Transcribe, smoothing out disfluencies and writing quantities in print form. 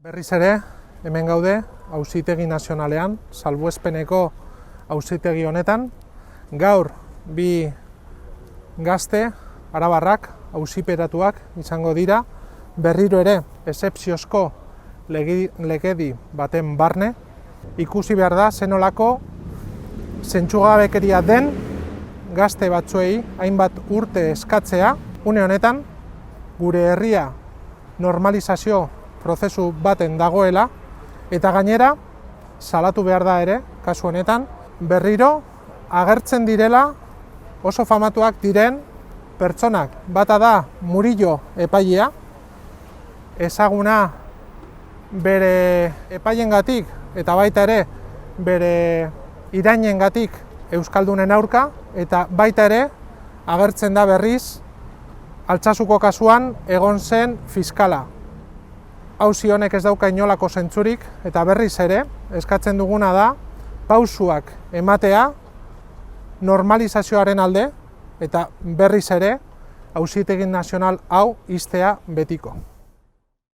Berriz ere, hemen gaude, Auzitegi Nazionalean, salbuespeneko auzitegi honetan. Gaur, bi gazte, arabarrak, auziperatuak izango dira, berriro ere, exepziozko legedi baten barne. Ikusi behar da, zenolako zentzugabekeria den gazte batzuei hainbat urte eskatzea, une honetan, gure herria normalizazio prozesu baten dagoela, eta gainera, salatu behar da ere, kasu honetan, berriro agertzen direla oso famatuak diren pertsonak. Bata da Murillo epailea, ezaguna bere epaiengatik eta baita ere bere irainengatik euskaldunen aurka, eta baita ere agertzen da berriz Altsasuko kasuan egon zen fiskala. Auzi honek ez dauka inolako zentzurik, eta berriz ere, eskatzen duguna da, pausuak ematea normalizazioaren alde, eta berriz ere, Auzitegi Nazional hau ixtea betiko.